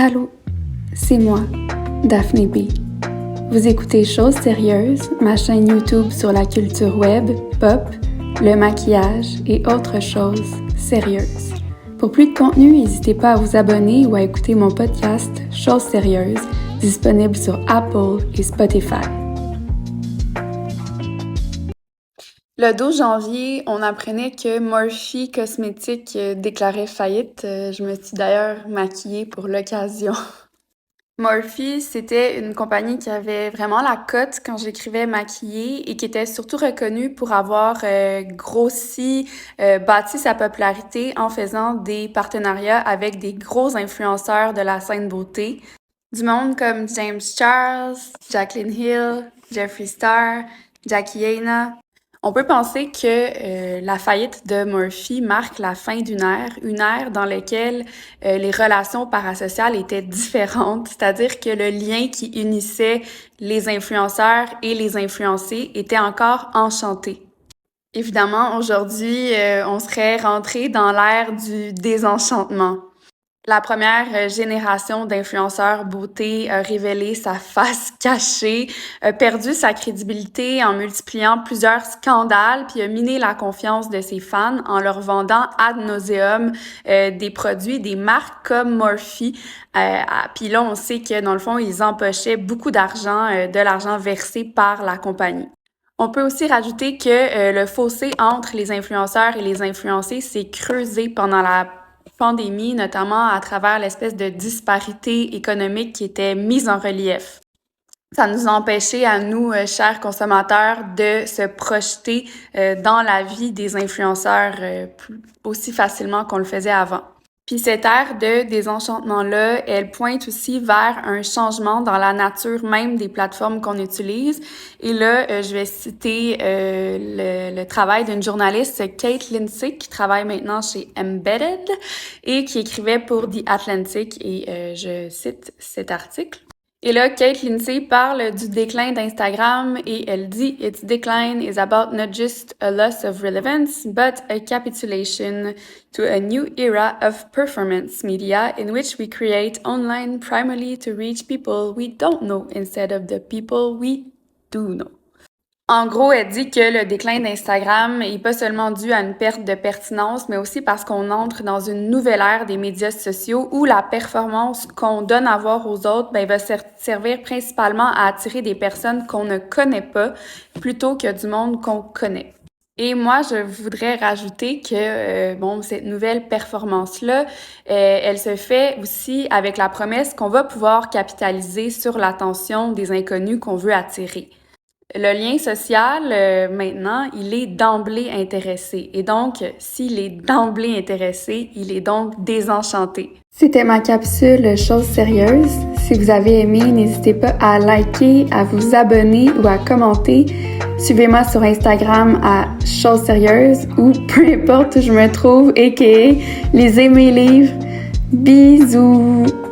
Allô, c'est moi, Daphné B. Vous écoutez Choses sérieuses, ma chaîne YouTube sur la culture web, pop, le maquillage et autres choses sérieuses. Pour plus de contenu, n'hésitez pas à vous abonner ou à écouter mon podcast Choses sérieuses, disponible sur Apple et Spotify. Le 12 janvier, on apprenait que Morphe Cosmetics déclarait faillite. Je me suis d'ailleurs maquillée pour l'occasion. Morphe, c'était une compagnie qui avait vraiment la cote quand j'écrivais maquillée et qui était surtout reconnue pour avoir bâti sa popularité en faisant des partenariats avec des gros influenceurs de la scène beauté. Du monde comme James Charles, Jaclyn Hill, Jeffree Star, Jackie Aina. On peut penser que la faillite de Morphe marque la fin d'une ère dans laquelle les relations parasociales étaient différentes, c'est-à-dire que le lien qui unissait les influenceurs et les influencés était encore enchanté. Évidemment, aujourd'hui, on serait rentré dans l'ère du désenchantement. La première génération d'influenceurs beauté a révélé sa face cachée, a perdu sa crédibilité en multipliant plusieurs scandales, puis a miné la confiance de ses fans en leur vendant ad nauseum des produits, des marques comme Morphe. Puis là, on sait que dans le fond, ils empochaient beaucoup d'argent, de l'argent versé par la compagnie. On peut aussi rajouter que le fossé entre les influenceurs et les influencés s'est creusé pendant la pandémie, notamment à travers l'espèce de disparité économique qui était mise en relief. Ça nous a empêché à nous, chers consommateurs, de se projeter dans la vie des influenceurs aussi facilement qu'on le faisait avant. Puis cette ère de désenchantement-là, elle pointe aussi vers un changement dans la nature même des plateformes qu'on utilise. Et là, je vais citer le travail d'une journaliste, Kate Lindsay, qui travaille maintenant chez Embedded et qui écrivait pour The Atlantic. Et je cite cet article. Et là, Kate Lindsay parle du déclin d'Instagram et elle dit « Its decline is about not just a loss of relevance, but a capitulation to a new era of performance media in which we create online primarily to reach people we don't know instead of the people we do know ». En gros, elle dit que le déclin d'Instagram est pas seulement dû à une perte de pertinence, mais aussi parce qu'on entre dans une nouvelle ère des médias sociaux où la performance qu'on donne à voir aux autres va servir principalement à attirer des personnes qu'on ne connaît pas plutôt que du monde qu'on connaît. Et moi, je voudrais rajouter que cette nouvelle performance-là, elle se fait aussi avec la promesse qu'on va pouvoir capitaliser sur l'attention des inconnus qu'on veut attirer. Le lien social, maintenant, il est d'emblée intéressé. Et donc, s'il est d'emblée intéressé, il est donc désenchanté. C'était ma capsule Choses sérieuses. Si vous avez aimé, n'hésitez pas à liker, à vous abonner ou à commenter. Suivez-moi sur Instagram à Choses sérieuses ou peu importe où je me trouve, aka lisez mes livres. Bisous!